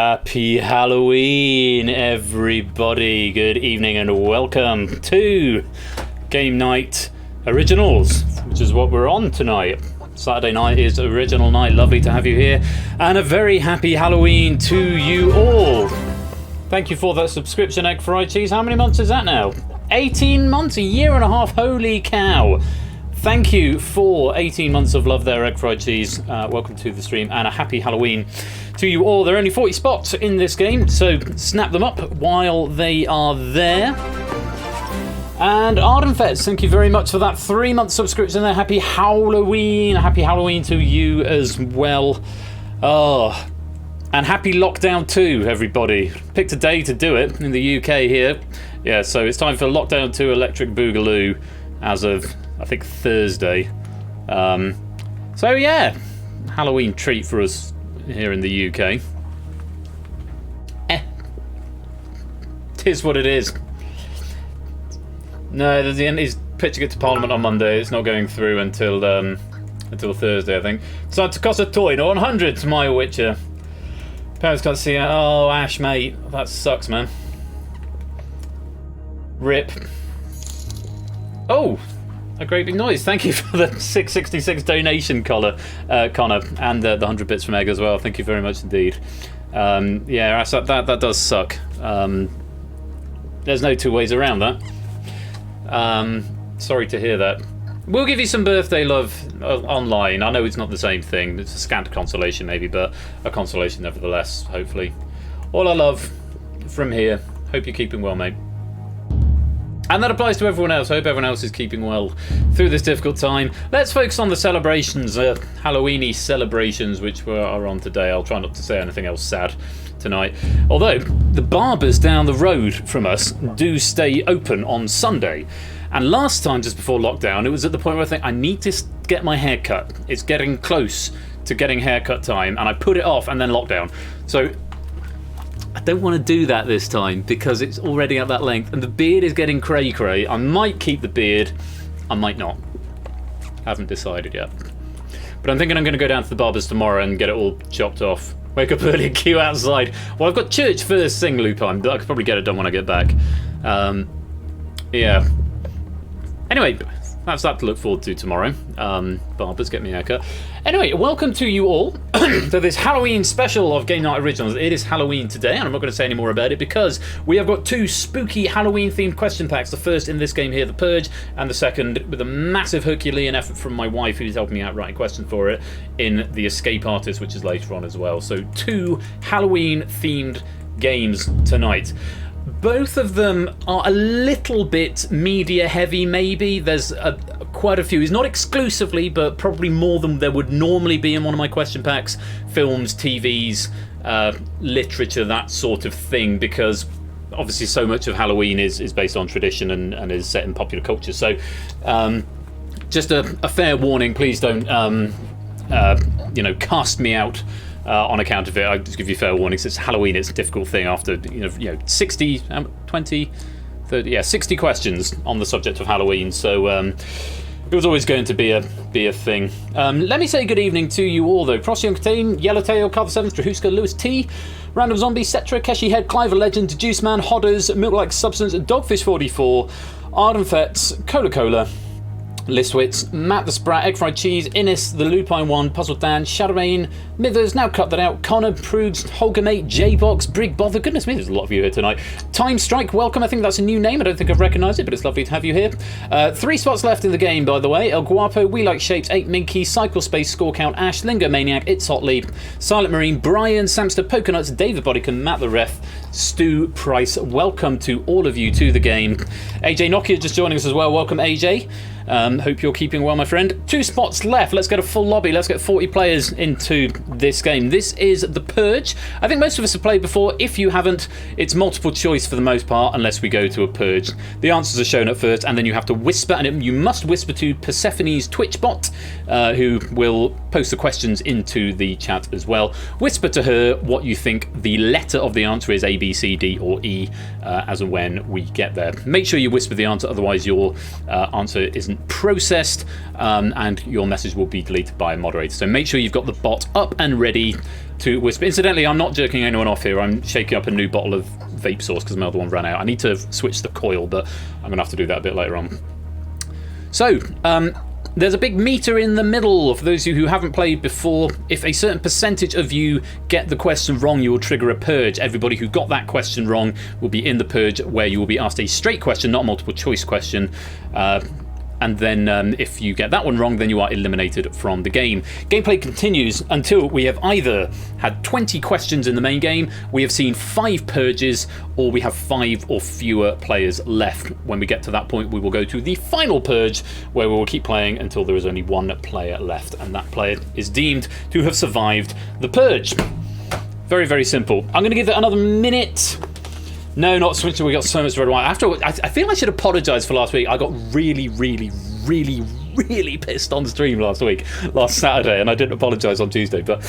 Happy Halloween, everybody. Good evening and welcome to Game Night Originals, which is what we're on tonight. Saturday night is original night. Lovely to have you here. And a very happy Halloween to you all. Thank you for that subscription, Egg Fried Cheese. How many months is that now? 18 months? A year and a half? Holy cow. Thank you for 18 months of love there, Egg Fried Cheese. Welcome to the stream and a happy Halloween to you all. There are only 40 spots in this game, so snap them up while they are there. And Ardenfets, thank you very much for that 3-month subscription there. Happy Halloween. Happy Halloween to you as well. Oh, and happy Lockdown 2, everybody. Picked a day to do it in the UK here. Yeah, so it's time for Lockdown 2 Electric Boogaloo as of, I think, Thursday. So yeah, Halloween treat for us here in the UK. Tis what it is. No, he's pitching it to Parliament on Monday. It's not going through until Thursday, I think. So to cost a toy, no 100 to my Witcher. Parents can't see it. Oh, Ash, mate, that sucks, man. Rip. Oh, a great big noise. Thank you for the 666 donation, Connor, and the 100 bits from Egg as well. Thank you very much indeed. Yeah, that does suck. There's no two ways around that. Sorry to hear that. We'll give you some birthday love online. I know it's not the same thing. It's a scant consolation maybe, but a consolation nevertheless, hopefully. All our love from here. Hope you're keeping well, mate. And that applies to everyone else. I hope everyone else is keeping well through this difficult time. Let's focus on the celebrations, Halloweeny celebrations, which are on today. I'll try not to say anything else sad tonight. Although, the barbers down the road from us do stay open on Sunday. And last time, just before lockdown, it was at the point where I think, I need to get my hair cut. It's getting close to getting haircut time, and I put it off, and then lockdown. So I don't want to do that this time because it's already at that length, and the beard is getting cray-cray. I might keep the beard, I might not. Haven't decided yet. But I'm thinking I'm going to go down to the barber's tomorrow and get it all chopped off. Wake up early and queue outside. Well, I've got church first thing, Lupine, but I could probably get it done when I get back. Yeah. Anyway, that's that to look forward to tomorrow. Barbers, get me a haircut. Anyway, welcome to you all to this Halloween special of Game Night Originals. It is Halloween today, and I'm not going to say any more about it because we have got two spooky Halloween-themed question packs. The first in this game here, the Purge, and the second with a massive Herculean effort from my wife, who's helping me out writing questions for it, in the Escape Artist, which is later on as well. So two Halloween-themed games tonight. Both of them are a little bit media heavy, maybe. There's quite a few. It's not exclusively, but probably more than there would normally be in one of my question packs. Films, TVs, literature, that sort of thing, because obviously so much of Halloween is based on tradition and is set in popular culture. So just a fair warning, please don't cast me out on account of it. I just give you fair warnings. It's Halloween. It's a difficult thing after 60, 20, 30, 60 questions on the subject of Halloween. So it was always going to be a thing. Let me say good evening to you all though. Procyon Catane, Yellowtail, Carver 7, Strahuska, Lewis T, Random Zombie, Cetra, Keshi Head, Cliver Legend, Juice Man, Hodders, Milk Like Substance, Dogfish 44, Ardenfets, Cola Cola, Listwitz, Matt the Sprat, Egg Fried Cheese, Innis, the Lupine One, Puzzle Dan, Shadowrain, Mithers, now cut that out, Connor, Prudes, Holgamate, J-Box, Brig Bother, goodness me, there's a lot of you here tonight. Time Strike, welcome, I think that's a new name, I don't think I've recognised it, but it's lovely to have you here. 3 spots left in the game, by the way. El Guapo, We Like Shapes, 8 Minky, Cycle Space, Score Count, Ash, Lingo Maniac, It's Hot Leap, Silent Marine, Brian, Samster, Pokenuts, David Bodycon, Matt the Ref, Stu Price, welcome to all of you to the game. AJ Nokia just joining us as well, welcome AJ. Hope you're keeping well, my friend. 2 spots left. Let's get a full lobby. Let's get 40 players into this game. This is the Purge. I think most of us have played before. If you haven't, it's multiple choice for the most part, unless we go to a Purge. The answers are shown at first, and then you have to whisper, and you must whisper to Persephone's Twitch bot, who will post the questions into the chat as well. Whisper to her what you think the letter of the answer is, A, B, C, D or E, as and when we get there. Make sure you whisper the answer, otherwise your answer isn't processed and your message will be deleted by a moderator. So make sure you've got the bot up and ready to whisper. Incidentally, I'm not jerking anyone off here. I'm shaking up a new bottle of vape sauce because my other one ran out. I need to switch the coil, but I'm going to have to do that a bit later on. So, there's a big meter in the middle. For those of you who haven't played before, if a certain percentage of you get the question wrong, you will trigger a purge. Everybody who got that question wrong will be in the purge, where you will be asked a straight question, not a multiple choice question. And then if you get that one wrong, then you are eliminated from the game. Gameplay continues until we have either had 20 questions in the main game, we have seen 5 purges, or we have 5 or fewer players left. When we get to that point, we will go to the final purge, where we will keep playing until there is only 1 player left, and that player is deemed to have survived the purge. Very, very simple. I'm going to give it another minute. No, not switching. We got so much red wine. I feel I should apologise for last week. I got really pissed on the stream last Saturday, and I didn't apologise on Tuesday. But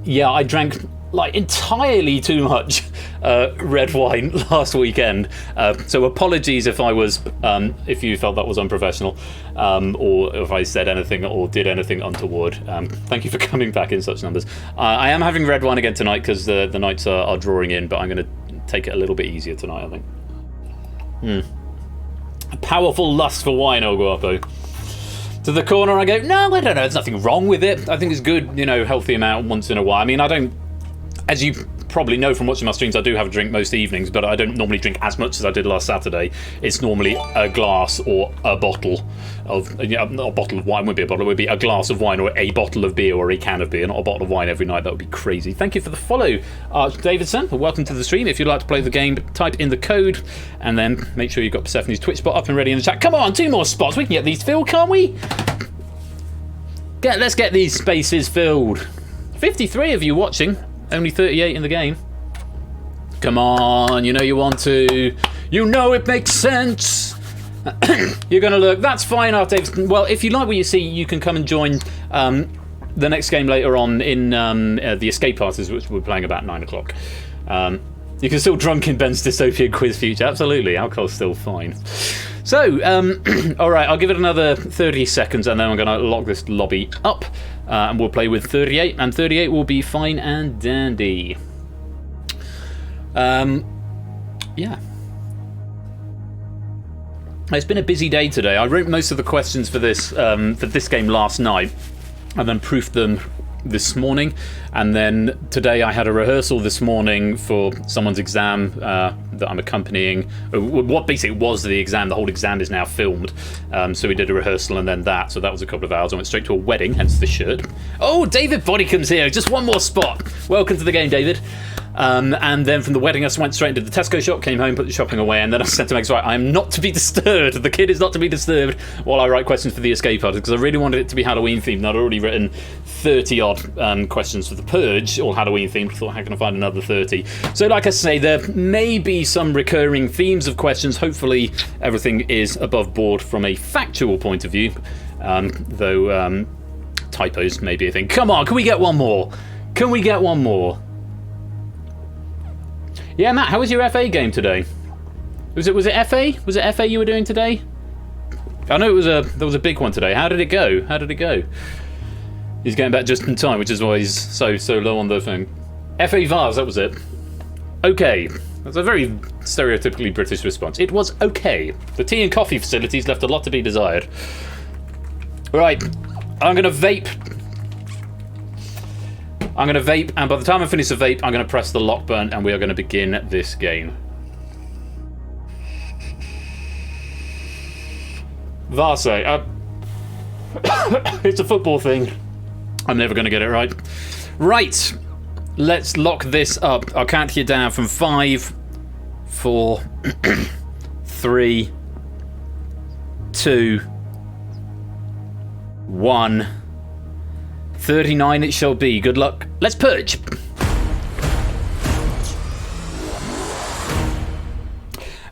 yeah, I drank like entirely too much red wine last weekend. So apologies if if you felt that was unprofessional, or if I said anything or did anything untoward. Thank you for coming back in such numbers. I am having red wine again tonight because the nights are drawing in, but I'm going to take it a little bit easier tonight, I think. A powerful lust for wine, El Guapo. To the corner I go, no, I don't know, there's nothing wrong with it. I think it's good, healthy amount once in a while. I mean, I don't, as you probably know from watching my streams, I do have a drink most evenings, but I don't normally drink as much as I did last Saturday. It's normally a glass or a bottle of, not a bottle of wine, would be a bottle, it would be a glass of wine or a bottle of beer or a can of beer, not a bottle of wine every night. That would be crazy. Thank you for the follow, Davidson. Welcome to the stream. If you'd like to play the game, type in the code and then make sure you've got Persephone's Twitch spot up and ready in the chat. Come on, 2 more spots. We can get these filled, can't we? Let's get these spaces filled. 53 of you watching, only 38 in the game. Come on, you know you want to. You know it makes sense. You're going to look. That's fine, Art Davidson. Well, if you like what you see, you can come and join the next game later on in the Escape Artists, which we're playing about 9 o'clock. You can still drunk in Ben's dystopian quiz future. Absolutely, alcohol's still fine. So, all right, I'll give it another 30 seconds, and then I'm going to lock this lobby up, and we'll play with 38, and 38 will be fine and dandy. Yeah. It's been a busy day today. I wrote most of the questions for this game last night, and then proofed them this morning, and then today I had a rehearsal this morning for someone's exam that I'm accompanying. What basically was the exam, the whole exam is now filmed, so we did a rehearsal and then that, so that was a couple of hours. I went straight to a wedding, hence the shirt. Oh, David Bodycome's here, just one more spot. Welcome to the game, David. And then from the wedding I went straight into the Tesco shop, came home, put the shopping away, and then I said to Max, right, I am not to be disturbed, the kid is not to be disturbed while I write questions for the Escape Artist, because I really wanted it to be Halloween themed, and I'd already written 30 odd questions for the Purge, all Halloween themed. I thought, how can I find another 30? So like I say, there may be some recurring themes of questions. Hopefully everything is above board from a factual point of view, though typos may be a thing. Come on, can we get one more? Can we get one more? Yeah, Matt, how was your FA game today? Was it FA? Was it FA you were doing today? I know there was a big one today. How did it go? How did it go? He's getting back just in time, which is why he's so low on the thing. FA Vars, that was it. Okay. That's a very stereotypically British response. It was okay. The tea and coffee facilities left a lot to be desired. Right. I'm going to vape. And by the time I finish the vape, I'm going to press the lock button, and we are going to begin this game. Varse. It's a football thing. I'm never going to get it right. Right. Let's lock this up. I'll count you down from 5, 4, 3, 2, 1. 39 it shall be. Good luck. Let's purge.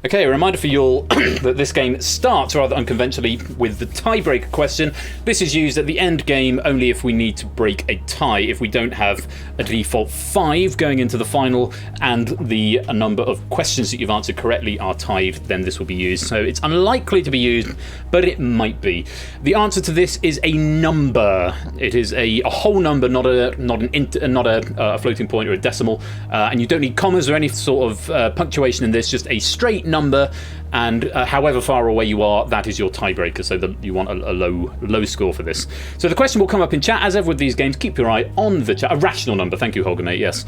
Okay, a reminder for you all that this game starts rather unconventionally with the tiebreaker question. This is used at the end game only if we need to break a tie. If we don't have a default 5 going into the final and the number of questions that you've answered correctly are tied, then this will be used. So it's unlikely to be used, but it might be. The answer to this is a number. It is a whole number, not a floating point or a decimal, and you don't need commas or any sort of punctuation in this. Just a straight number, and however far away you are, that is your tiebreaker, so you want a low score for this. So the question will come up in chat. As ever with these games, keep your eye on the chat. A rational number, thank you, Holger, mate, yes.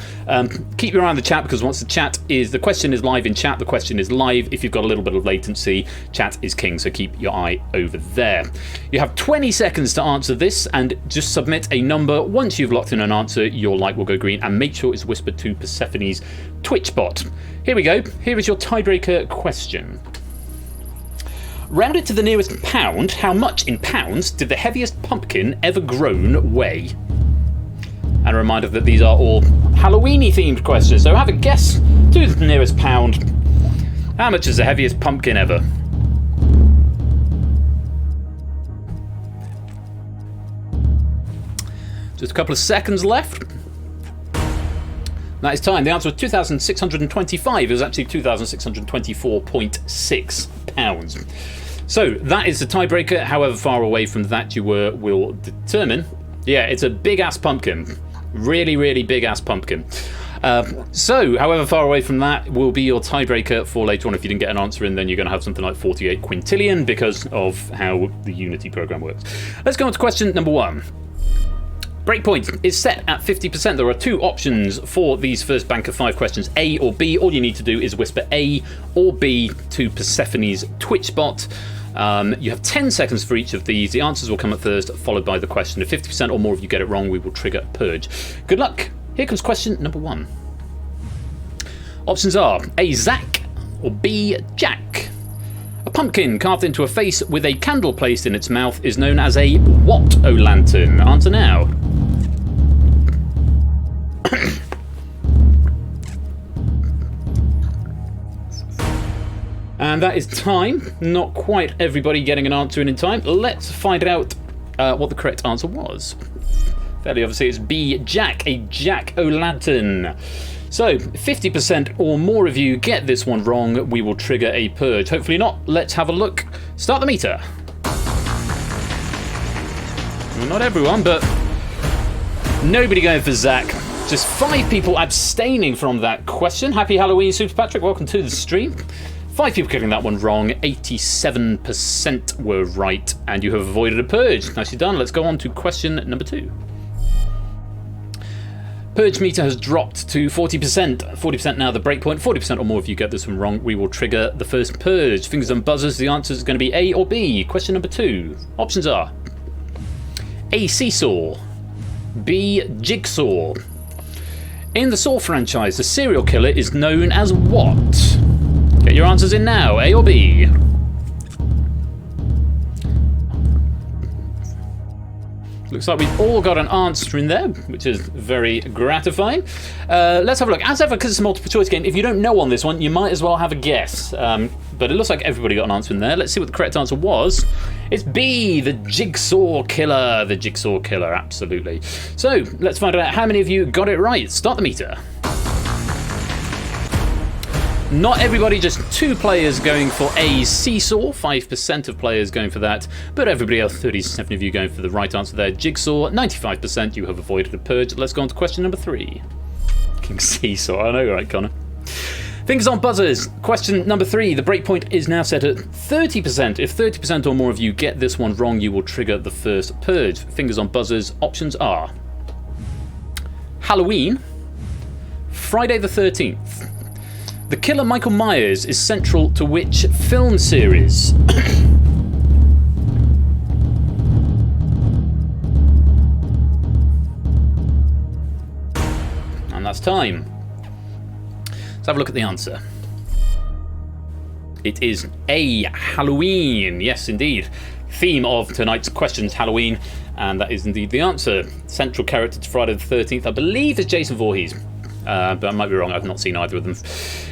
Keep your eye on the chat, because once the question is live in chat, the question is live. If you've got a little bit of latency, chat is king, so keep your eye over there. You have 20 seconds to answer this, and just submit a number. Once you've locked in an answer, your light will go green, and make sure it's whispered to Persephone's Twitch bot. Here we go. Here is your tiebreaker question. Rounded to the nearest pound, how much in pounds did the heaviest pumpkin ever grown weigh? And a reminder that these are all Halloween-y themed questions, so have a guess to the nearest pound. How much is the heaviest pumpkin ever? Just a couple of seconds left. That is time. The answer was 2,625. It was actually 2,624.6 pounds. So that is the tiebreaker. However far away from that you were will determine. Yeah, it's a big-ass pumpkin. Really, really big-ass pumpkin. So, however far away from that will be your tiebreaker for later on. If you didn't get an answer in, then you're going to have something like 48 quintillion because of how the Unity program works. Let's go on to question number 1. Breakpoint is set at 50%. There are 2 options for these first bank of 5 questions, A or B. All you need to do is whisper A or B to Persephone's Twitch bot. You have 10 seconds for each of these. The answers will come at first, followed by the question. If 50% or more of you get it wrong, we will trigger Purge. Good luck. Here comes question number 1. Options are A, Zach, or B, Jack. A pumpkin carved into a face with a candle placed in its mouth is known as a what-o-lantern? Answer now. And that is time. Not quite everybody getting an answer in time. Let's find out what the correct answer was. Fairly obviously it's B, Jack, a jack-o'-lantern. So, 50% or more of you get this one wrong, we will trigger a purge. Hopefully not. Let's have a look. Start the meter. Well, not everyone, but nobody going for Zach. Just 5 people abstaining from that question. Happy Halloween, Super Patrick. Welcome to the stream. 5 people getting that one wrong. 87% were right, and you have avoided a purge. Nicely done. Let's go on to question number 2. Purge meter has dropped to 40%. 40% now the breakpoint. 40% or more if you get this one wrong, we will trigger the first purge. Fingers on buzzers. The answer is going to be A or B. Question number 2. Options are A, seesaw. B, jigsaw. In the Saw franchise, the serial killer is known as what? Get your answers in now. A or B. Looks like we've all got an answer in there, which is very gratifying. Let's have a look. As ever, because it's a multiple choice game, if you don't know on this one, you might as well have a guess. But it looks like everybody got an answer in there. Let's see what the correct answer was. It's B, the Jigsaw Killer. The Jigsaw Killer, absolutely. So, let's find out how many of you got it right. Start the meter. Not everybody, just 2 players going for A, seesaw, 5% of players going for that, but everybody else, 37 of you going for the right answer there, jigsaw, 95% you have avoided a purge. Let's go on to question number 3. King seesaw, I know, right, Connor? Fingers on buzzers. Question number 3, the breakpoint is now set at 30%. If 30% or more of you get this one wrong, you will trigger the first purge. Fingers on buzzers, options are Halloween, Friday the 13th. The killer Michael Myers is central to which film series? And that's time. Let's have a look at the answer. It is A, Halloween. Yes, indeed. Theme of tonight's questions, Halloween. And that is indeed the answer. Central character to Friday the 13th, I believe, is Jason Voorhees. But I might be wrong, I've not seen either of them.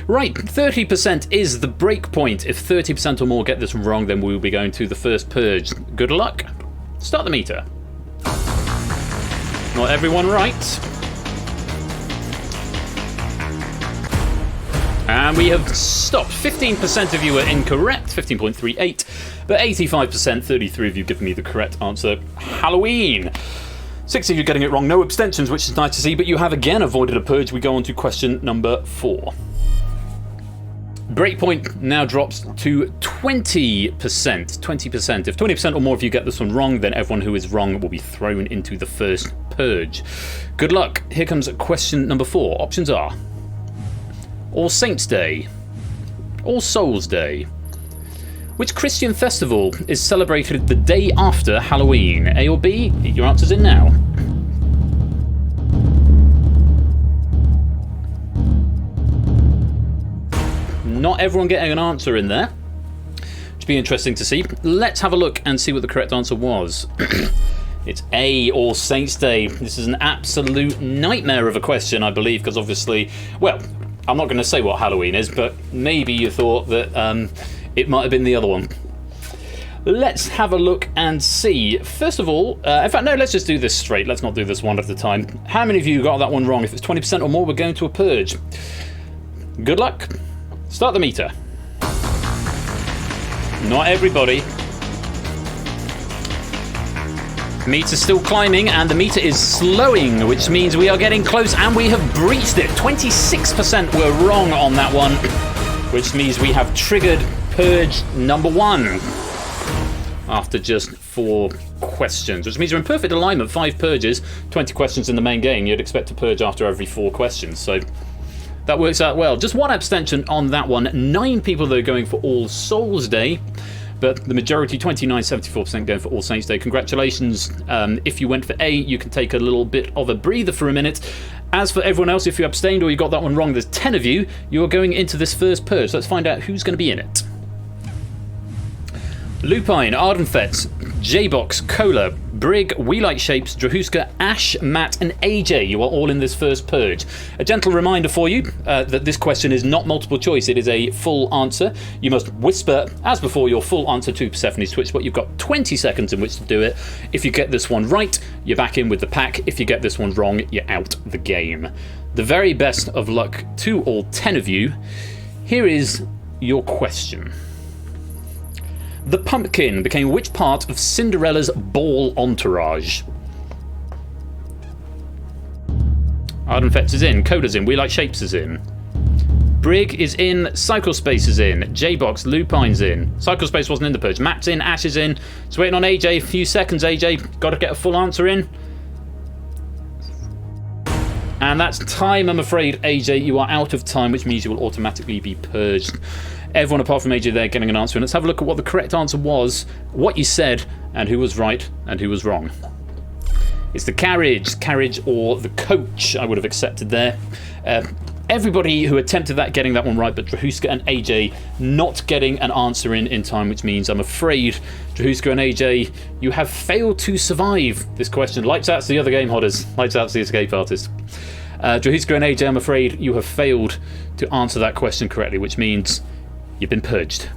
Right, 30% is the break point. If 30% or more get this wrong, then we will be going to the first purge. Good luck. Start the meter. Not everyone right. And we have stopped. 15% of you are incorrect, 15.38, but 85%, 33 of you give me the correct answer. Halloween. 6 of you getting it wrong, no abstentions, which is nice to see, but you have again avoided a purge. We go on to question number 4. Breakpoint now drops to 20%. 20%. If 20% or more of you get this one wrong, then everyone who is wrong will be thrown into the first purge. Good luck. Here comes question number 4. Options are All Saints' Day, All Souls' Day. Which Christian festival is celebrated the day after Halloween? A or B? Get your answers in now. Not everyone getting an answer in there. Should be interesting to see. Let's have a look and see what the correct answer was. It's A, All Saints' Day. This is an absolute nightmare of a question, I believe, because obviously, well, I'm not going to say what Halloween is, but maybe you thought that it might have been the other one. Let's have a look and see. First of all, in fact, no, let's just do this straight. Let's not do this one at a time. How many of you got that one wrong? If it's 20% or more, we're going to a purge. Good luck. Start the meter. Not everybody. Meter's still climbing, and the meter is slowing, which means we are getting close, and we have breached it. 26% were wrong on that one, which means we have triggered purge number 1 after just 4 questions, which means you're in perfect alignment. 5 purges, 20 questions in the main game. You'd expect to purge after every 4 questions, so that works out well. Just 1 abstention on that one. 9 people that are going for All Souls' Day, but the majority, 29, 74% going for All Saints' Day. Congratulations. If you went for A, you can take a little bit of a breather for a minute. As for everyone else, if you abstained or you got that one wrong, there's 10 of you. You are going into this first purge. Let's find out who's going to be in it. Lupine, Ardenfett, J-Box, Cola, Brig, We Like Shapes, Drahuska, Ash, Matt and AJ. You are all in this first purge. A gentle reminder for you that this question is not multiple choice. It is a full answer. You must whisper, as before, your full answer to Persephone's Twitch, but you've got 20 seconds in which to do it. If you get this one right, you're back in with the pack. If you get this one wrong, you're out the game. The very best of luck to all 10 of you. Here is your question. The pumpkin became which part of Cinderella's ball entourage? Ardenfetz is in, Coda's in, We Like Shapes is in. Brig is in, Cyclespace is in, J-Box, Lupine's in. Cyclespace wasn't in the purge. Matt's in, Ash is in. Just waiting on AJ, a few seconds, AJ. Got to get a full answer in. And that's time, I'm afraid, AJ. You are out of time, which means you will automatically be purged. Everyone apart from AJ there getting an answer. And let's have a look at what the correct answer was, what you said, and who was right and who was wrong. It's the carriage or the coach I would have accepted there. Everybody who attempted that getting that one right, but Drahuska and AJ not getting an answer in time, which means I'm afraid, Drahuska and AJ, you have failed to survive this question. Lights out to the other game hodders. Lights out to the escape artist. Drahuska and AJ, I'm afraid you have failed to answer that question correctly, which means you've been purged.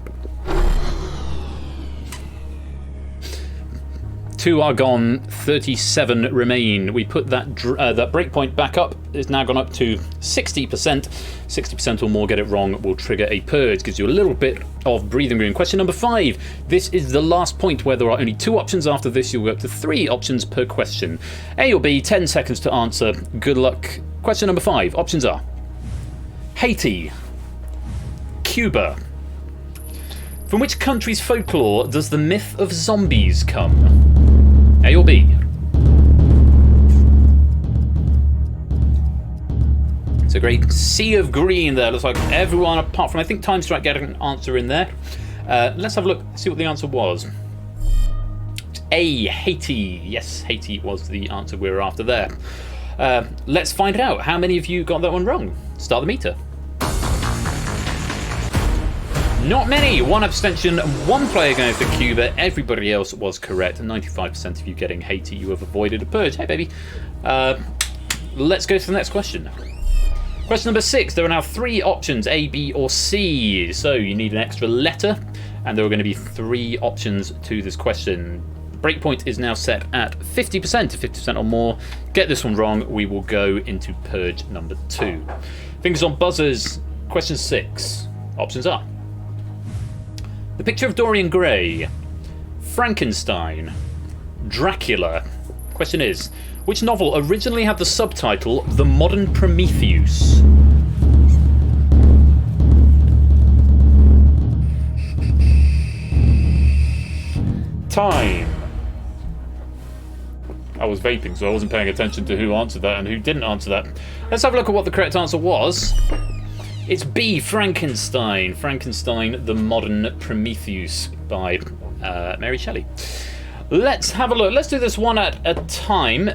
2 are gone, 37 remain. We put that breakpoint back up. It's now gone up to 60%. 60% or more get it wrong will trigger a purge. Gives you a little bit of breathing room. Question number 5. This is the last point where there are only 2 options. After this, you'll go up to 3 options per question. A or B, 10 seconds to answer. Good luck. Question number 5. Options are Haiti, Cuba. From which country's folklore does the myth of zombies come? A or B? It's a great sea of green there. Looks like everyone apart from, I think, Time Strike getting an answer in there. Let's have a look, see what the answer was. A, Haiti. Yes, Haiti was the answer we were after there. Let's find it out. How many of you got that one wrong? Start the meter. Not many. 1 abstention, 1 player going for Cuba. Everybody else was correct. 95% of you getting Haiti. You have avoided a purge. Hey, baby. Let's go to the next question. Question number 6. There are now 3 options, A, B, or C. So you need an extra letter, and there are going to be 3 options to this question. Breakpoint is now set at 50%. If 50% or more get this one wrong, we will go into Purge number 2. Fingers on buzzers. Question 6. Options are: The Picture of Dorian Gray, Frankenstein, Dracula. Question is, which novel originally had the subtitle The Modern Prometheus? Time. I was vaping, so I wasn't paying attention to who answered that and who didn't answer that. Let's have a look at what the correct answer was. It's B, Frankenstein. Frankenstein, The Modern Prometheus by Mary Shelley. Let's have a look. Let's do this one at a time.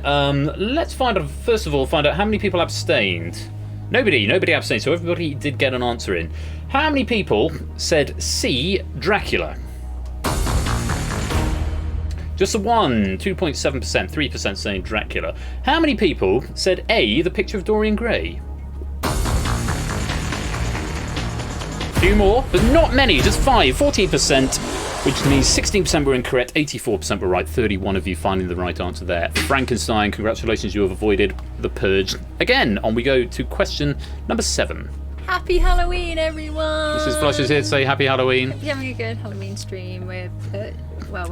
Let's first of all find out how many people abstained. Nobody abstained, so everybody did get an answer in. How many people said C, Dracula? Just the one, 2.7%, 3% saying Dracula. How many people said A, The Picture of Dorian Gray? A few more, but not many, just 5, 14%, which means 16% were incorrect, 84% were right, 31 of you finding the right answer there. Frankenstein, congratulations, you have avoided the Purge. Again, on we go to question number 7. Happy Halloween, everyone! Mrs. Flush is here to say happy Halloween. Hope you're having a good Halloween stream. We're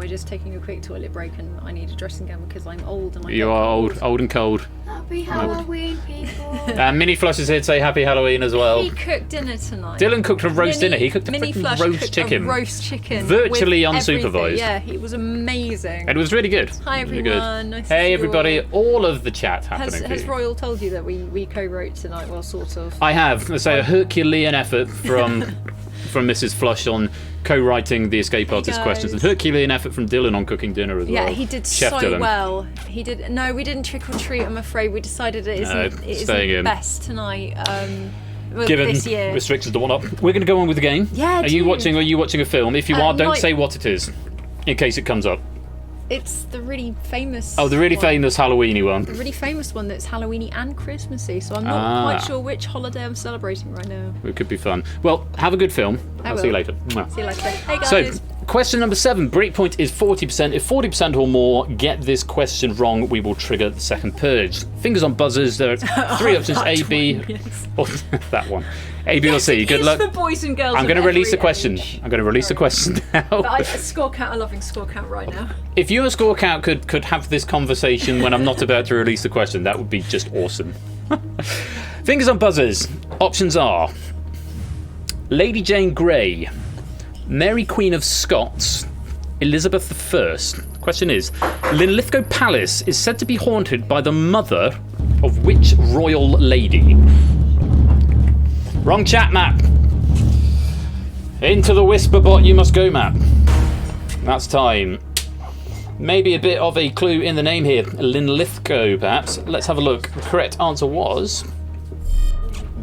just taking a quick toilet break, and I need a dressing gown because I'm old and You are old and cold. Happy Halloween, people! Mini Flush is here to say happy Halloween as well. He cooked dinner tonight. Dylan cooked a roast dinner. He cooked a Mini freaking Flush roast cooked chicken. A roast chicken. Virtually with unsupervised. everything. Yeah, it was amazing. And it was really good. Hi everyone. Really Nice to see hey you everybody. all. All of the chat happening. Has Royal told you that we co-wrote tonight? Well, sort of. I have. Let's say a Herculean effort from Mrs. Flush on co-writing the escape artist questions, and Herculean effort from Dylan on cooking dinner as well. Yeah, he did Chef so Dylan. well. He did. No, we didn't trick or treat. I'm afraid we decided it isn't best tonight. Given this year. restrictions to one up, we're going to go on with the game. Yeah. Are you watching a film? If you are, don't say what it is, in case it comes up. It's the really famous. Oh, the really famous Halloweeny one. The really famous one that's Halloweeny and Christmassy. So I'm not quite sure which holiday I'm celebrating right now. It could be fun. Well, have a good film. I'll see you later. See you later. Hey guys. So, question number 7. Breakpoint is 40%. If 40% or more get this question wrong, we will trigger the second purge. Fingers on buzzers. There are 3 options: A, B, or that one. A, B, or C. Good luck. For boys and girls. I'm going to release a question. I'm going to release a question now. But score count. I'm loving score count right now. If you and score count could have this conversation when I'm not about to release the question, that would be just awesome. Fingers on buzzers. Options are: Lady Jane Grey, Mary Queen of Scots, Elizabeth I. Question is, Linlithgow Palace is said to be haunted by the mother of which royal lady? Wrong chat, Matt. Into the whisper bot you must go, Matt. That's time. Maybe a bit of a clue in the name here. Linlithgow, perhaps. Let's have a look. The correct answer was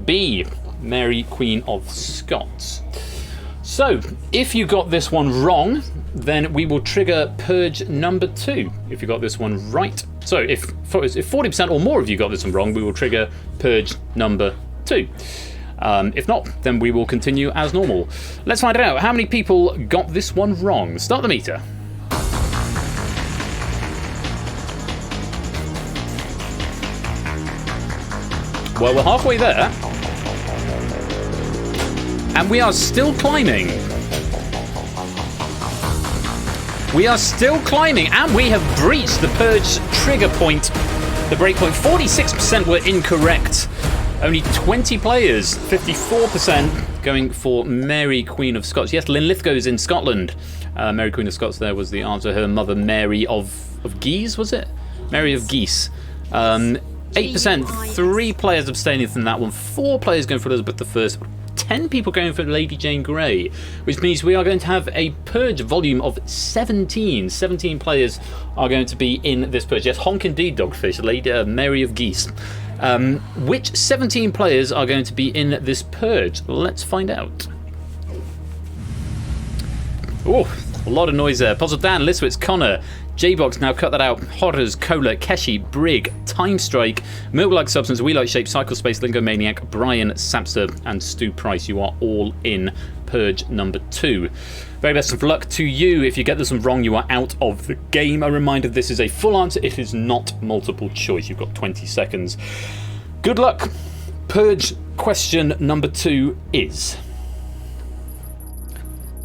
B, Mary Queen of Scots. So, if you got this one wrong, then we will trigger Purge number 2. If you got this one right. So, if 40% or more of you got this one wrong, we will trigger Purge number 2. If not, then we will continue as normal. Let's find out how many people got this one wrong. Start the meter. Well, we're halfway there. And we are still climbing. We are still climbing, and we have breached the Purge trigger point. The breakpoint. 46% were incorrect. Only 20 players, 54% going for Mary Queen of Scots. Yes, Linlithgow is in Scotland. Mary Queen of Scots there was the answer. Her mother, Mary of Guise, was it? Mary of Guise. 8%, 3 players abstaining from that one. 4 players going for Elizabeth I. 10 people going for Lady Jane Grey, which means we are going to have a Purge volume of 17. 17 players are going to be in this Purge. Yes, honk indeed, Dogfish, Lady Mary of Guise. Which 17 players are going to be in this Purge? Let's find out. Oh, a lot of noise there. Puzzle Dan, Liswitz, Connor, J-Box, now cut that out. Horrors, Cola, Keshi, Brig, Time Strike, Milk-like Substance, We Like Shape, Cycle Space, Lingo Maniac, Brian, Sapster, and Stu Price. You are all in Purge number 2. Very best of luck to you. If you get this one wrong, you are out of the game. A reminder, this is a full answer. It is not multiple choice. You've got 20 seconds. Good luck. Purge question number 2 is...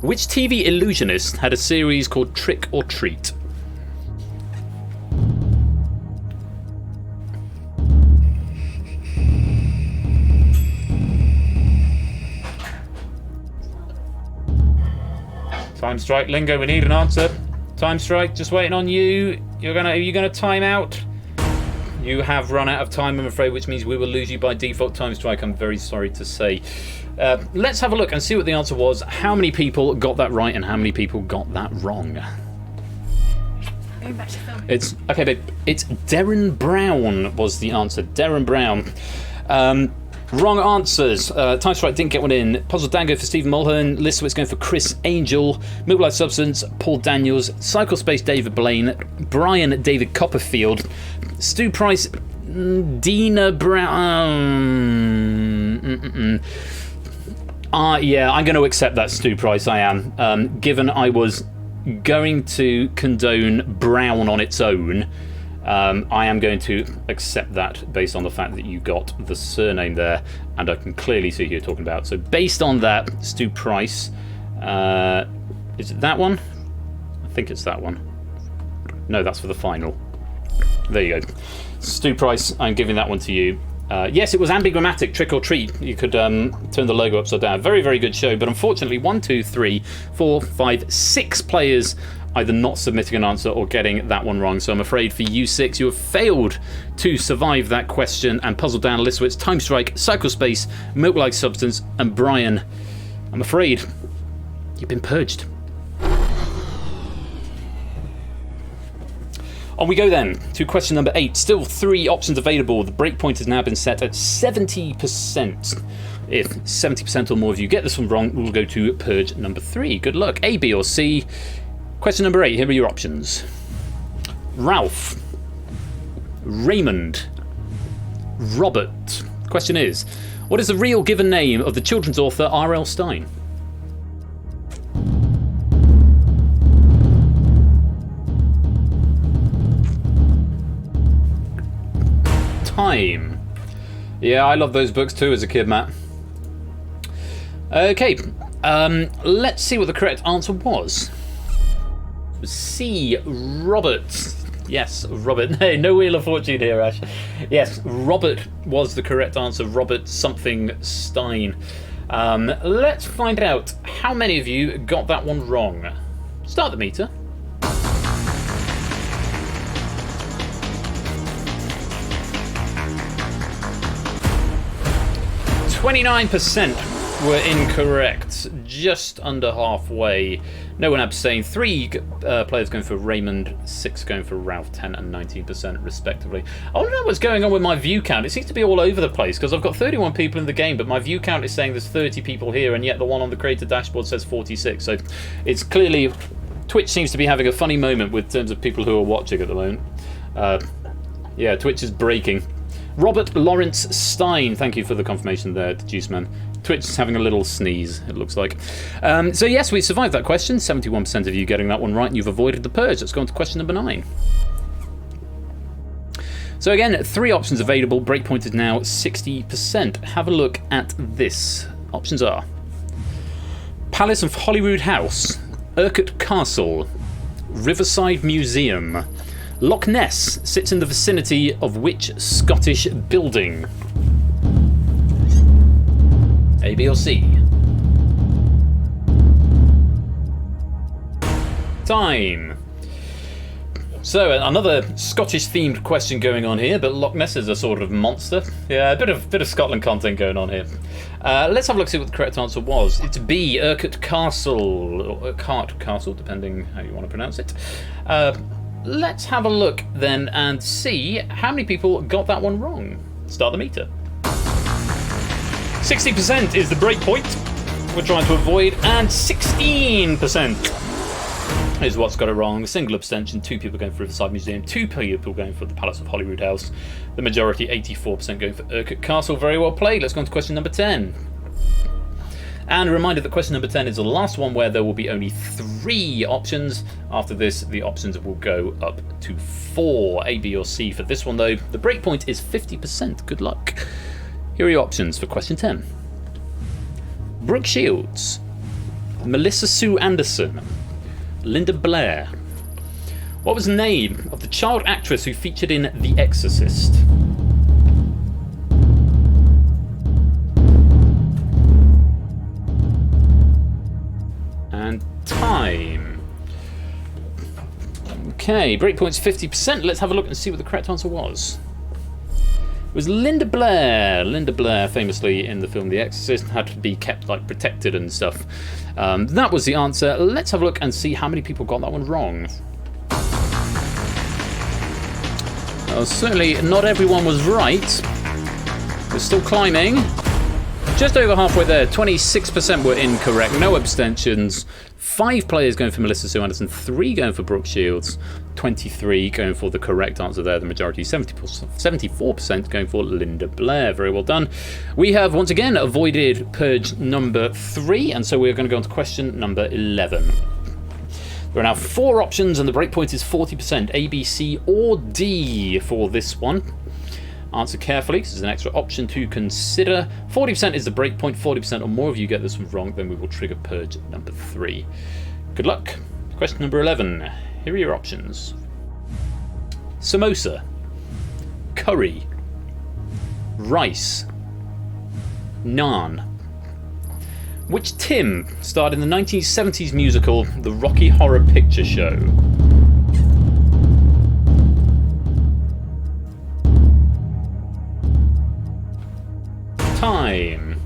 which TV illusionist had a series called Trick or Treat? Time Strike, Lingo, we need an answer. Time Strike, just waiting on you. Are you gonna time out? You have run out of time, I'm afraid, which means we will lose you by default. Time Strike, I'm very sorry to say. Let's have a look and see what the answer was. How many people got that right and how many people got that wrong? Going back to film. It's okay, babe. It's Darren Brown was the answer. Darren Brown. Wrong answers. Time Strike didn't get one in. Puzzle Dango for Stephen Mulhern. Listowitz going for Chris Angel. Milk-like Substance, Paul Daniels. Cycle Space, David Blaine. Brian, David Copperfield. Stu Price, Dina Brown. Yeah, I'm going to accept that, Stu Price. I am. Given I was going to condone Brown on its own, I am going to accept that based on the fact that you got the surname there, and I can clearly see who you're talking about. So based on that, Stu Price, is it that one? I think it's that one. No, that's for the final. There you go. Stu Price, I'm giving that one to you. Yes, it was ambigrammatic, Trick or Treat. You could turn the logo upside down. Very, very good show, but unfortunately 1, 2, 3, 4, 5, 6 players either not submitting an answer or getting that one wrong. So I'm afraid for you 6, you have failed to survive that question. And Puzzle Dan, Listowitz, Time Strike, Cycle Space, Milk-like Substance, and Brian, I'm afraid you've been purged. On we go then to question number 8. Still 3 options available. The breakpoint has now been set at 70%. If 70% or more of you get this one wrong, we'll go to Purge number 3. Good luck. A, B, or C. Question number 8. Here are your options. Ralph. Raymond. Robert. Question is, what is the real given name of the children's author R.L. Stine? Time. Yeah, I love those books too as a kid, Matt. Okay, let's see what the correct answer was. C, Robert. Yes, Robert. Hey, no Wheel of Fortune here, Ash. Yes, Robert was the correct answer. Robert something Stein. Let's find out how many of you got that one wrong. Start the meter. 29% were incorrect, just under halfway. No one abstained. 3 players going for Raymond, 6 going for Ralph, 10 and 19% respectively. I don't know what's going on with my view count. It seems to be all over the place because I've got 31 people in the game, but my view count is saying there's 30 people here, and yet the one on the creator dashboard says 46. So it's clearly, Twitch seems to be having a funny moment with terms of people who are watching at the moment. Yeah, Twitch is breaking. Robert Lawrence Stein, thank you for the confirmation there, Juiceman. Twitch is having a little sneeze, it looks like. So yes, we survived that question. 71% of you getting that one right, and you've avoided the purge. Let's go on to question number 9. So again, 3 options available. Breakpoint is now 60%. Have a look at this. Options are Palace of Holyrood House, Urquhart Castle, Riverside Museum. Loch Ness sits in the vicinity of which Scottish building? A, B, or C? Time. So another Scottish-themed question going on here, but Loch Ness is a sort of monster. Yeah, a bit of Scotland content going on here. Let's have a look, see what the correct answer was. It's B, Urquhart Castle, or Urquhart Castle, depending how you want to pronounce it. Let's have a look then and see how many people got that one wrong. Start the meter. 60% is the break point we're trying to avoid, and 16%. is what's got it wrong. Single abstention, 2 people going for Riverside Museum, 2 people going for the Palace of Holyrood House. The majority, 84%, going for Urquhart Castle. Very well played. Let's go on to question number 10. And a reminder that question number 10 is the last one where there will be only 3 options. After this, the options will go up to 4, A, B or C. For this one though, the breakpoint is 50%. Good luck. Here are your options for question 10. Brooke Shields, Melissa Sue Anderson, Linda Blair. What was the name of the child actress who featured in The Exorcist? And time. Okay, breakpoint's 50%. Let's have a look and see what the correct answer was. It was Linda Blair. Linda Blair, famously in the film The Exorcist, had to be kept like protected and stuff. That was the answer. Let's have a look and see how many people got that one wrong. Well, certainly not everyone was right. We're still climbing. Just over halfway there, 26% were incorrect, no abstentions. 5 players going for Melissa Sue Anderson, 3 going for Brooke Shields, 23 going for the correct answer there, the majority, 74% going for Linda Blair. Very well done. We have once again avoided Purge number 3, and so we're going to go on to question number 11. There are now 4 options, and the breakpoint is 40%, A, B, C, or D for this one. Answer carefully, because there's an extra option to consider. 40% is the breakpoint. 40% or more of you get this one wrong, then we will trigger Purge number 3. Good luck. Question number 11. Here are your options. Samosa, curry, rice, naan. Which Tim starred in the 1970s musical The Rocky Horror Picture Show? Time.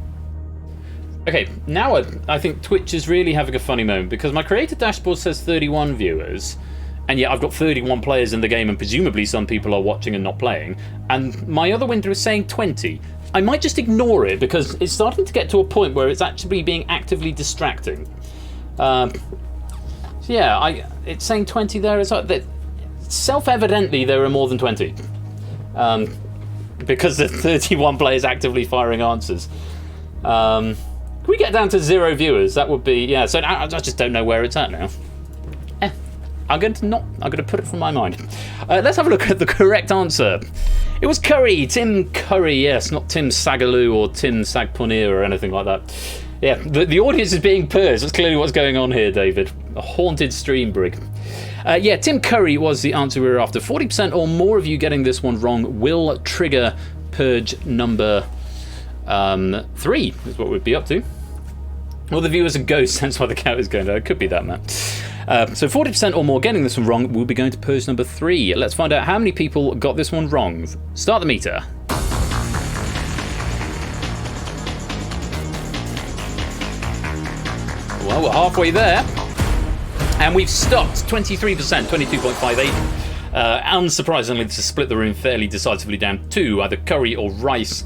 Okay, now I think Twitch is really having a funny moment because my creator dashboard says 31 viewers, and yet I've got 31 players in the game, and presumably some people are watching and not playing, and my other window is saying 20. I might just ignore it because it's starting to get to a point where it's actually being actively distracting. So yeah, it's saying 20 there as well. Self-evidently there are more than 20. Because the 31 players actively firing answers. Can we get down to 0 viewers? That would be, yeah, so I just don't know where it's at now. I'm going to put it from my mind. Let's have a look at the correct answer. It was curry, Tim Curry, yes, not Tim Sagaloo or Tim Sagponeer or anything like that. Yeah, the audience is being purged. That's clearly what's going on here, David. A haunted stream brig. Yeah, Tim Curry was the answer we were after. 40% or more of you getting this one wrong will trigger Purge number 3, is what we'd be up to. Well, the viewers are ghosts, hence why the count is going down. It could be that, man. So 40% or more getting this one wrong will be going to Purge number 3. Let's find out how many people got this one wrong. Start the meter. Well, we're halfway there. And we've stopped 23%, 22.58. Unsurprisingly, this has split the room fairly decisively down to either Curry or Rice.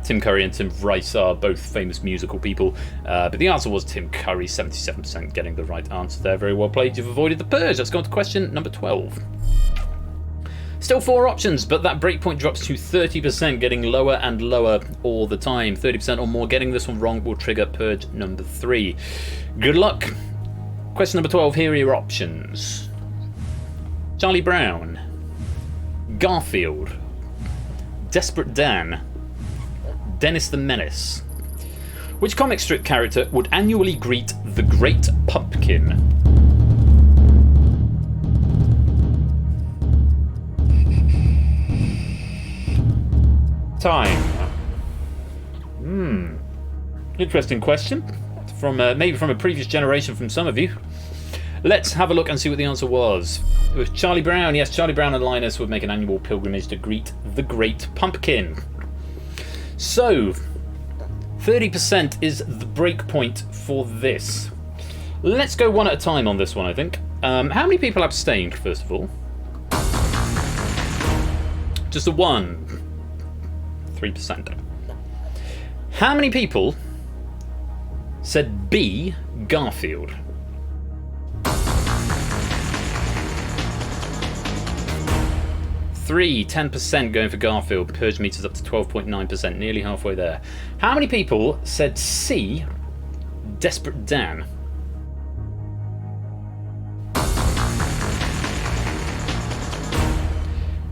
Tim Curry and Tim Rice are both famous musical people. But the answer was Tim Curry, 77% getting the right answer there. Very well played. You've avoided the purge. Let's go on to question number 12. Still 4 options, but that breakpoint drops to 30%, getting lower and lower all the time. 30% or more getting this one wrong will trigger Purge number 3. Good luck. Question number 12, here are your options. Charlie Brown, Garfield, Desperate Dan, Dennis the Menace. Which comic strip character would annually greet the Great Pumpkin? Time. Interesting question. From maybe from a previous generation from some of you. Let's have a look and see what the answer was. It was Charlie Brown. Yes, Charlie Brown and Linus would make an annual pilgrimage to greet the Great Pumpkin. So, 30% is the break point for this. Let's go one at a time on this one, I think. How many people abstained, first of all? Just a 1. 3%. How many people said B, Garfield? 3, 10% going for Garfield. Purge meters up to 12.9%, nearly halfway there. How many people said C, Desperate Dan?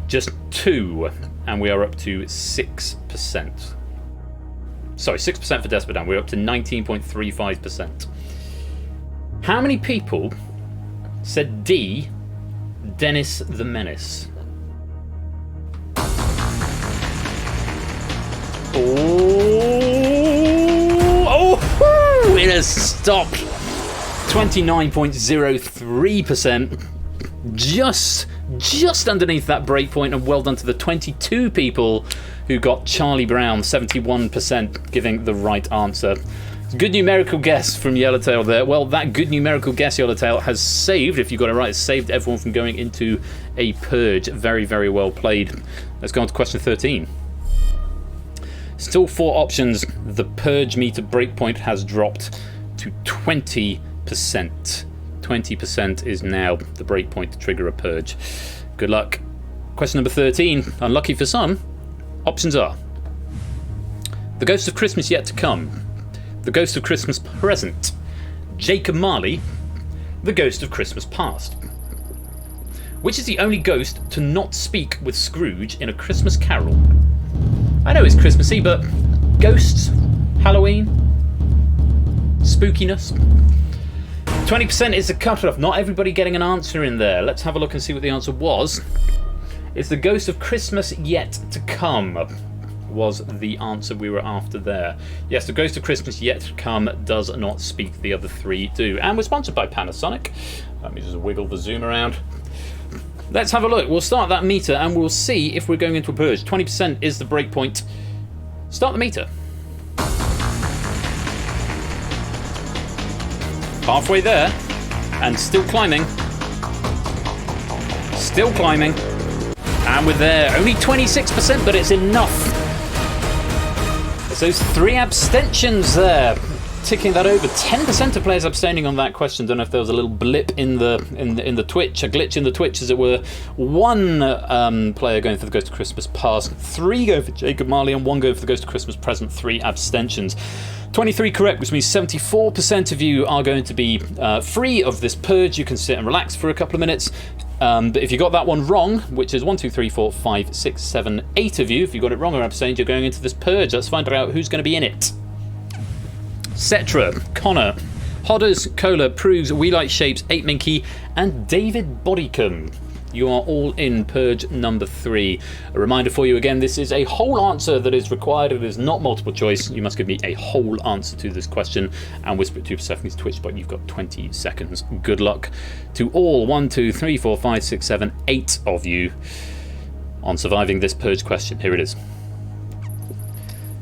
Just 2, and we are up to 6%. Sorry, 6% for Desperate Dan. We're up to 19.35%. How many people said D, Dennis the Menace? Oh, it has stopped. 29.03%. Just underneath that breakpoint, and well done to the 22 people who got Charlie Brown, 71% giving the right answer. Good numerical guess from Yellowtail there. Well, that good numerical guess, Yellowtail, has saved, if you got it right, saved everyone from going into a purge. Very, very well played. Let's go on to question 13. Still 4 options. The purge meter breakpoint has dropped to 20%. 20% is now the breakpoint to trigger a purge. Good luck. Question number 13. Unlucky for some. Options are: The Ghost of Christmas Yet to Come, The Ghost of Christmas Present, Jacob Marley, The Ghost of Christmas Past. Which is the only ghost to not speak with Scrooge in A Christmas Carol? I know it's Christmassy, but ghosts, Halloween, spookiness. 20% is the cut-off. Not everybody getting an answer in there. Let's have a look and see what the answer was. It's The Ghost of Christmas Yet to Come was the answer we were after there. Yes, The Ghost of Christmas Yet to Come does not speak. The other 3 do. And we're sponsored by Panasonic. Let me just wiggle the zoom around. Let's have a look. We'll start that meter and we'll see if we're going into a purge. 20% is the breakpoint. Start the meter. Halfway there, and still climbing. Still climbing. And we're there. Only 26%, but it's enough. There's those 3 abstentions there. Ticking that over. 10% of players abstaining on that question. Don't know if there was a little blip in the Twitch, a glitch in the Twitch, as it were. 1 player going for The Ghost of Christmas Past, 3 go for Jacob Marley, and 1 go for The Ghost of Christmas Present. 3 abstentions. 23 correct, which means 74% of you are going to be free of this purge. You can sit and relax for a couple of minutes. But if you got that one wrong, which is 1, 2, 3, 4, 5, 6, 7, 8 of you, if you got it wrong or abstained, you're going into this purge. Let's find out who's going to be in it. Cetra, Connor, Hodders, Cola, Proves, We Like Shapes, 8 Minky, and David Bodycombe. You are all in purge number 3. A reminder for you again, this is a whole answer that is required. It is not multiple choice. You must give me a whole answer to this question and whisper it 2 seconds Twitch, but you've got 20 seconds. Good luck to all 1, 2, 3, 4, 5, 6, 7, 8 of you on surviving this purge question. Here it is.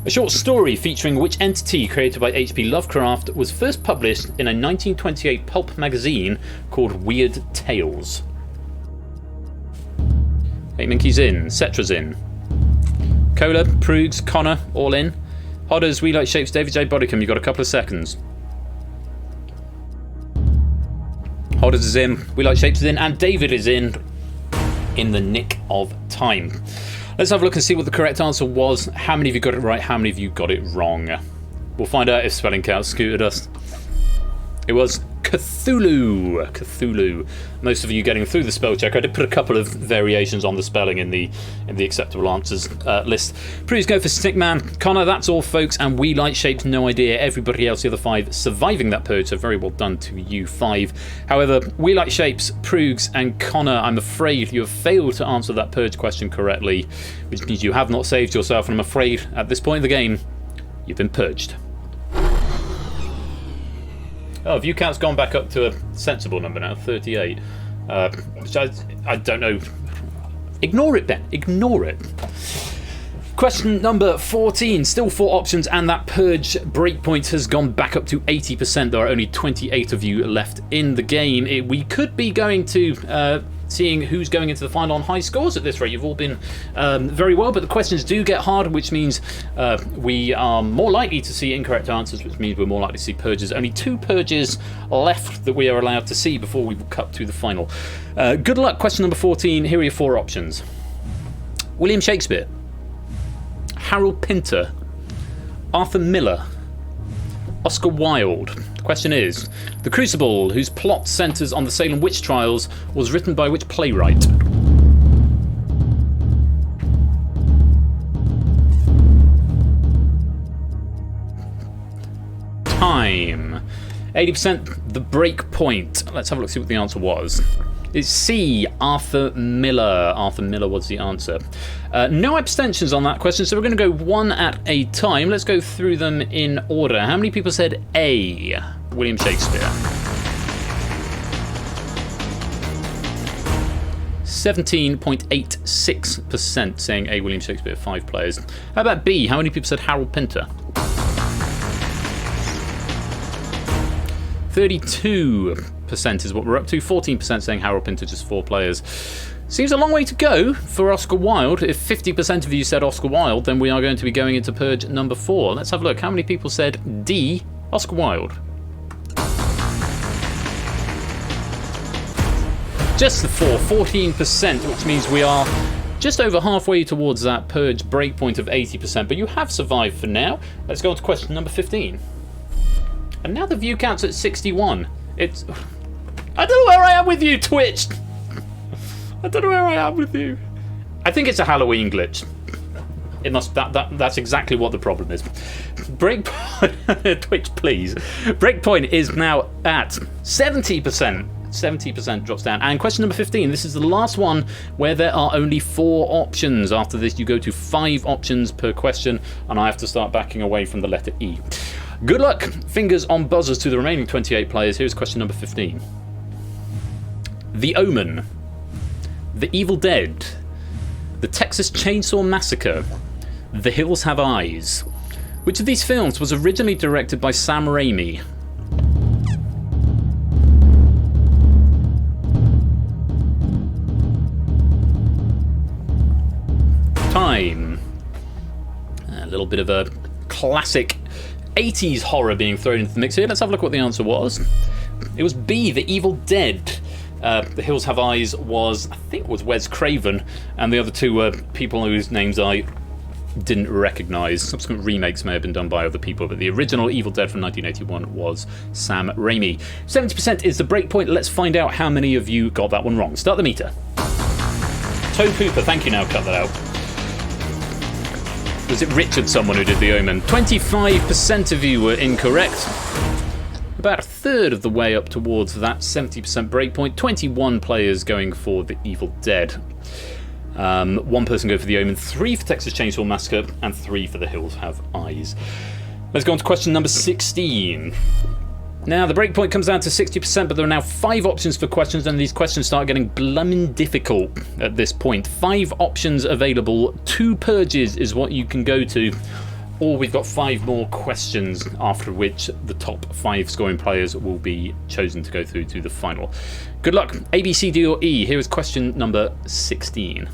A short story featuring which entity created by H.P. Lovecraft was first published in a 1928 pulp magazine called Weird Tales? 8 Minky's in, Cetra's in. Cola, Prugs, Connor, all in. Hodders, We Like Shapes, David J. Bodycombe, you've got a couple of seconds. Hodders is in, We Like Shapes is in, and David is in the nick of time. Let's have a look and see what the correct answer was. How many of you got it right? How many of you got it wrong? We'll find out if Spelling Cow scooted us. It was Cthulhu. Cthulhu. Most of you getting through the spell check. I did put a couple of variations on the spelling in the acceptable answers list. Please go for Stickman. Connor, that's all, folks. And We Like Shapes, no idea. Everybody else, the other 5, surviving that purge. So very well done to you 5. However, We Like Shapes, Prugs, and Connor, I'm afraid you have failed to answer that purge question correctly, which means you have not saved yourself. And I'm afraid at this point in the game, you've been purged. Oh, view count's gone back up to a sensible number now, 38. Which I don't know. Ignore it, Ben. Ignore it. Question number 14. Still 4 options, and that purge breakpoint has gone back up to 80%. There are only 28 of you left in the game. We could be going to seeing who's going into the final on high scores at this rate. You've all been very well, but the questions do get harder, which means we are more likely to see incorrect answers, which means we're more likely to see purges. Only 2 purges left that we are allowed to see before we cut to the final. Good luck. Question number 14. Here are your 4 options. William Shakespeare, Harold Pinter, Arthur Miller, Oscar Wilde. The question is, The Crucible, whose plot centres on the Salem witch trials, was written by which playwright? Time. 80%, The Break Point. Let's have a look, see what the answer was. It's C, Arthur Miller. Arthur Miller was the answer. No abstentions on that question, so we're going to go one at a time. Let's go through them in order. How many people said A, William Shakespeare? 17.86% saying A, William Shakespeare, 5 players. How about B? How many people said Harold Pinter? 32% is what we're up to. 14% saying Harold Pinter, just 4 players. Seems a long way to go for Oscar Wilde. If 50% of you said Oscar Wilde, then we are going to be going into Purge number 4. Let's have a look. How many people said D, Oscar Wilde? Just the 14%, which means we are just over halfway towards that Purge breakpoint of 80%, but you have survived for now. Let's go on to question number 15. And now the view counts at 61. It's... I don't know where I am with you, Twitch! I don't know where I am with you. I think it's a Halloween glitch. It must... That's exactly what the problem is. Breakpoint... Twitch, please. Breakpoint is now at 70%. 70% drops down. And question number 15, this is the last one where there are only 4 options. After this, you go to 5 options per question, and I have to start backing away from the letter E. Good luck. Fingers on buzzers to the remaining 28 players. Here's question number 15. The Omen, The Evil Dead, The Texas Chainsaw Massacre, The Hills Have Eyes. Which of these films was originally directed by Sam Raimi? Time. A little bit of a classic 80s horror being thrown into the mix here. Let's have a look what the answer was. It was B, The Evil Dead. The Hills Have Eyes was, I think it was Wes Craven, and the other 2 were people whose names I didn't recognise. Subsequent remakes may have been done by other people, but the original Evil Dead from 1981 was Sam Raimi. 70% is the breakpoint. Let's find out how many of you got that one wrong. Start the meter. Toe Pooper, thank you, now cut that out. Was it Richard, someone who did The Omen? 25% of you were incorrect. About a third of the way up towards that 70% breakpoint. 21 players going for The Evil Dead. 1 person go for The Omen, 3 for Texas Chainsaw Massacre, and 3 for The Hills Have Eyes. Let's go on to question number 16. Now, the breakpoint comes down to 60%, but there are now 5 options for questions, and these questions start getting bloomin' difficult at this point. 5 options available, 2 purges is what you can go to, or we've got 5 more questions, after which the top 5 scoring players will be chosen to go through to the final. Good luck. A, B, C, D, or E. Here is question number 16.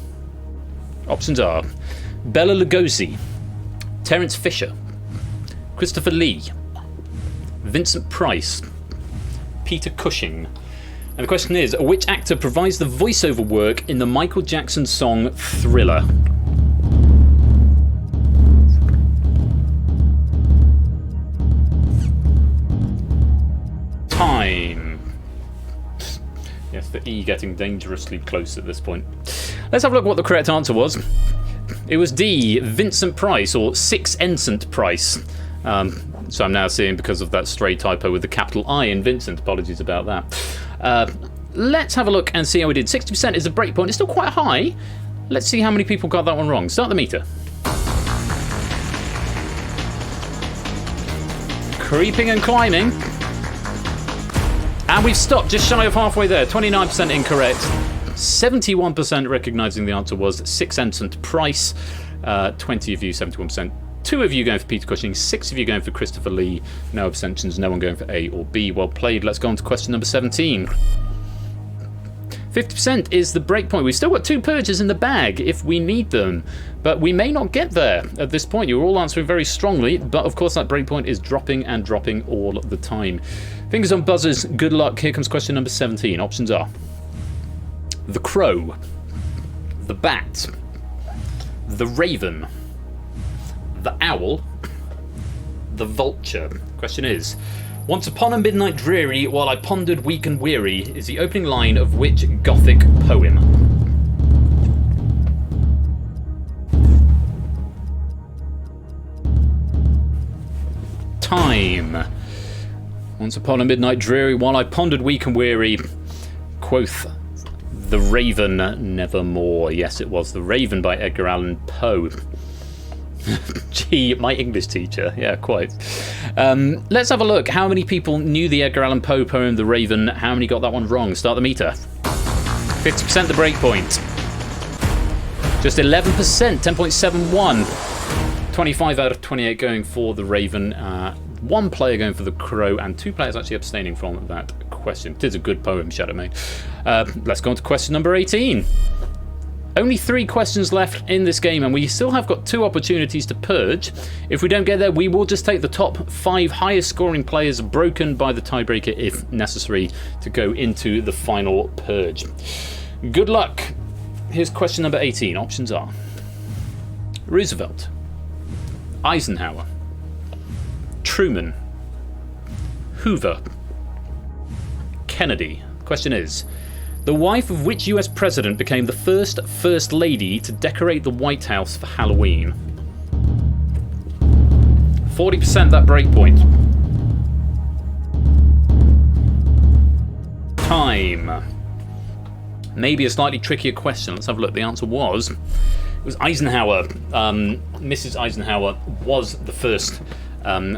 Options are Bela Lugosi, Terence Fisher, Christopher Lee, Vincent Price, Peter Cushing. And the question is, which actor provides the voiceover work in the Michael Jackson song Thriller? Time. Yes, the E getting dangerously close at this point. Let's have a look what the correct answer was. It was D, Vincent Price, or Six Ensign Price. So I'm now seeing, because of that stray typo with the capital I in Vincent, apologies about that. Let's have a look and see how we did. 60% is the breakpoint. It's still quite high. Let's see how many people got that one wrong. Start the meter. Creeping and climbing. And we've stopped just shy of halfway there. 29% incorrect. 71% recognising the answer was Six Ensign Price. 20 of you, 71%. 2 of you going for Peter Cushing, 6 of you going for Christopher Lee. No abstentions, no one going for A or B. Well played. Let's go on to question number 17. 50% is the breakpoint. We've still got 2 purges in the bag if we need them, but we may not get there at this point. You're all answering very strongly, but of course that breakpoint is dropping and dropping all the time. Fingers on buzzers, good luck. Here comes question number 17. Options are The Crow, The Bat, the raven, the owl, the vulture. Question is, once upon a midnight dreary, while I pondered weak and weary, is the opening line of which Gothic poem? Time. Once upon a midnight dreary, while I pondered weak and weary, quoth the raven nevermore. Yes, it was The Raven by Edgar Allan Poe. Gee, my English teacher. Yeah, quite. Let's have a look. How many people knew the Edgar Allan Poe poem The Raven? How many got that one wrong? Start the meter. 50% the breakpoint. Just 11%, 10.71. 25 out of 28 going for The Raven. One player going for The Crow, and 2 players actually abstaining from that question. It is a good poem, Shadowmane. Let's go on to question number 18. Only 3 questions left in this game, and we still have got 2 opportunities to purge. If we don't get there, we will just take the top 5 highest scoring players, broken by the tiebreaker if necessary, to go into the final purge. Good luck. Here's question number 18. Options are Roosevelt, Eisenhower, Truman, Hoover, Kennedy. Question is, the wife of which US president became the first First Lady to decorate the White House for Halloween? 40% that breakpoint. Time. Maybe a slightly trickier question. Let's have a look. The answer was, it was Eisenhower. Mrs. Eisenhower was the first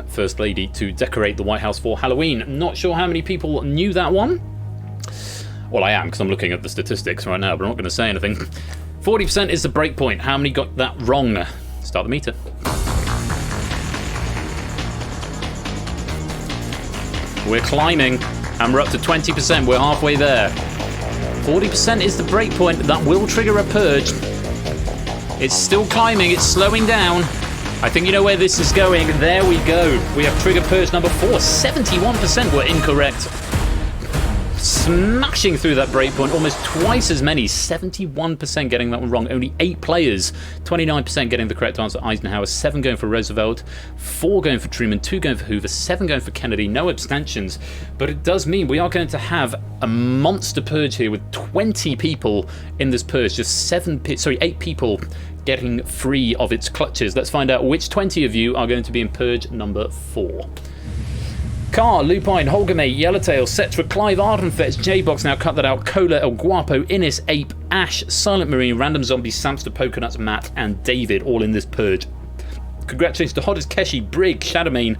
First Lady to decorate the White House for Halloween. Not sure how many people knew that one. Well, I am, because I'm looking at the statistics right now, but I'm not going to say anything. 40% is the breakpoint. How many got that wrong? Start the meter. We're climbing, and we're up to 20%. We're halfway there. 40% is the breakpoint. That will trigger a purge. It's still climbing. It's slowing down. I think you know where this is going. There we go. We have trigger purge number 4. 71% were incorrect. Smashing through that breakpoint, almost twice as many, 71% getting that one wrong. Only 8 players, 29% getting the correct answer. Eisenhower, 7 going for Roosevelt, 4 going for Truman, 2 going for Hoover, 7 going for Kennedy. No abstentions, but it does mean we are going to have a monster purge here with 20 people in this purge. Just 8 people getting free of its clutches. Let's find out which 20 of you are going to be in purge number 4. Carr, Lupine, Holgamate, Yellowtail, Cetra, Clive, Ardenfetch, J-Box, now cut that out, Cola, El Guapo, Innis, Ape, Ash, Silent Marine, Random Zombie, Samster, Pokenuts, Matt, and David, all in this purge. Congratulations to Hodders, Keshi, Brig, Shadowmane,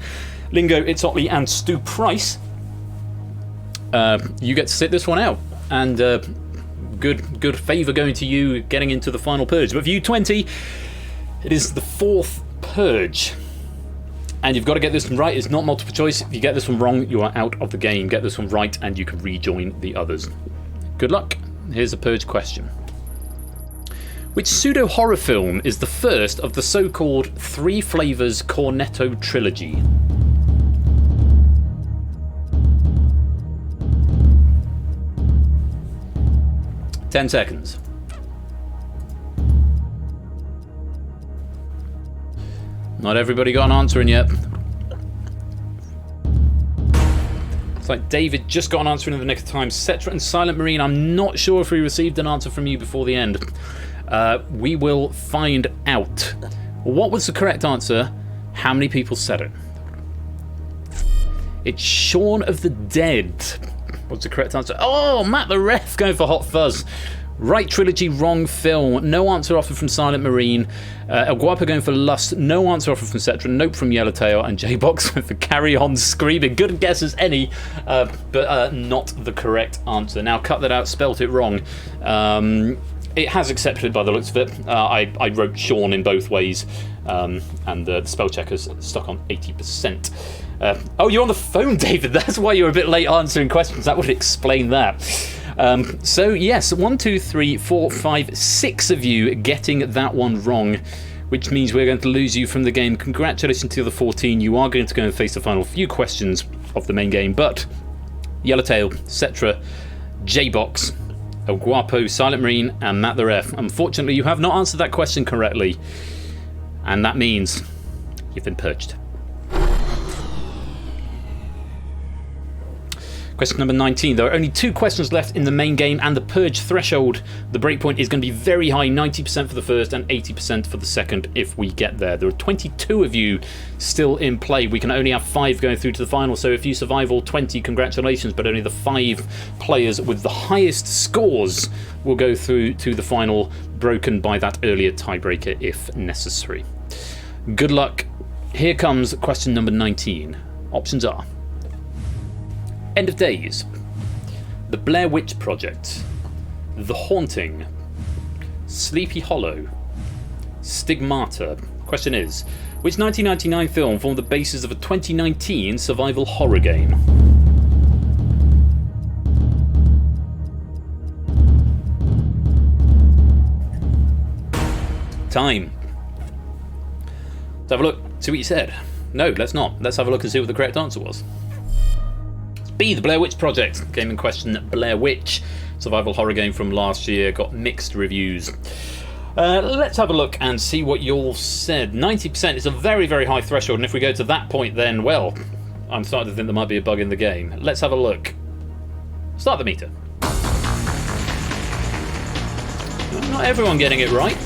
Lingo, It's Otley, and Stu Price. You get to sit this one out, and good favour going to you getting into the final purge. But for you 20, it is the 4th purge. And you've got to get this one right. It's not multiple choice. If you get this one wrong, you are out of the game. Get this one right and you can rejoin the others. Good luck. Here's a purge question. Which pseudo-horror film is the first of the so-called 3 Flavors Cornetto trilogy? Ten seconds. Not everybody got an answer in yet. It's like David just got an answer in the nick of time. Cetra and Silent Marine, I'm not sure if we received an answer from you before the end. We will find out. What was the correct answer? How many people said it? It's Shaun of the Dead. What's the correct answer? Oh, Matt the Ref going for Hot Fuzz. Right trilogy, wrong film. No answer offered from Silent Marine. El Guapo going for Lust. No answer offered from Cetra. Nope from Yellowtail. And J-Box went for Carry On Screaming. Good guess as any, but not the correct answer. Now, cut that out. Spelt it wrong. It has accepted by the looks of it. I wrote Sean in both ways, and the spell checker's stuck on 80%. Oh, you're on the phone, David. That's why you're a bit late answering questions. That would explain that. So yes, 1, 2, 3, 4, 5, 6 of you getting that one wrong, which means we're going to lose you from the game. Congratulations to the 14. You are going to go and face the final few questions of the main game, but Yellowtail, Cetra, J-Box, El Guapo, Silent Marine, and Matt the Ref. Unfortunately, you have not answered that question correctly, and that means you've been purged. Question number 19. There are only 2 questions left in the main game, and the Purge threshold, the breakpoint, is going to be very high, 90% for the first and 80% for the second if we get there. There are 22 of you still in play. We can only have 5 going through to the final, so if you survive all 20, congratulations, but only the 5 players with the highest scores will go through to the final, broken by that earlier tiebreaker if necessary. Good luck. Here comes question number 19. Options are: End of Days, The Blair Witch Project, The Haunting, Sleepy Hollow, Stigmata. Question is, which 1999 film formed the basis of a 2019 survival horror game? Time. Let's have a look, see what you said. No, let's not. Let's have a look and see what the correct answer was. B, The Blair Witch Project. Game in question, Blair Witch. Survival horror game from last year. Got mixed reviews. Let's have a look and see what you all said. 90% is a very, very high threshold, and if we go to that point, then, well, I'm starting to think there might be a bug in the game. Let's have a look. Start the meter. Not everyone getting it right.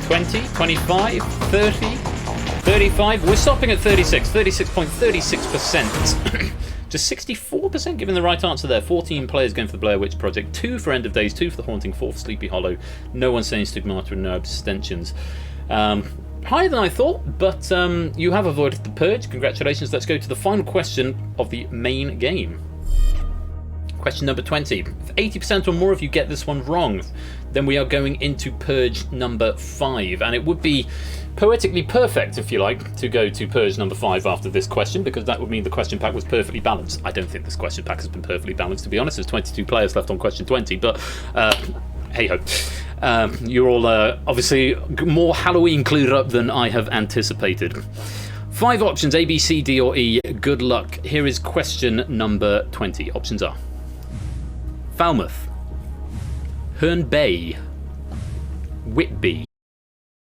20, 25, 30, 35. We're stopping at 36. 36.36%. Just 64% giving the right answer there. 14 players going for the Blair Witch Project, 2 for End of Days, 2 for The Haunting, 4 for Sleepy Hollow. No one saying Stigmata and no abstentions. Higher than I thought, but you have avoided the Purge. Congratulations. Let's go to the final question of the main game. Question number 20. If 80% or more of you get this one wrong, then we are going into Purge number 5. And it would be poetically perfect, if you like, to go to Purge number 5 after this question, because that would mean the question pack was perfectly balanced. I don't think this question pack has been perfectly balanced, to be honest. There's 22 players left on question 20, but hey-ho. You're all obviously more Halloween clued up than I have anticipated. 5 options, A, B, C, D, or E. Good luck. Here is question number 20. Options are: Falmouth, Herne Bay, Whitby,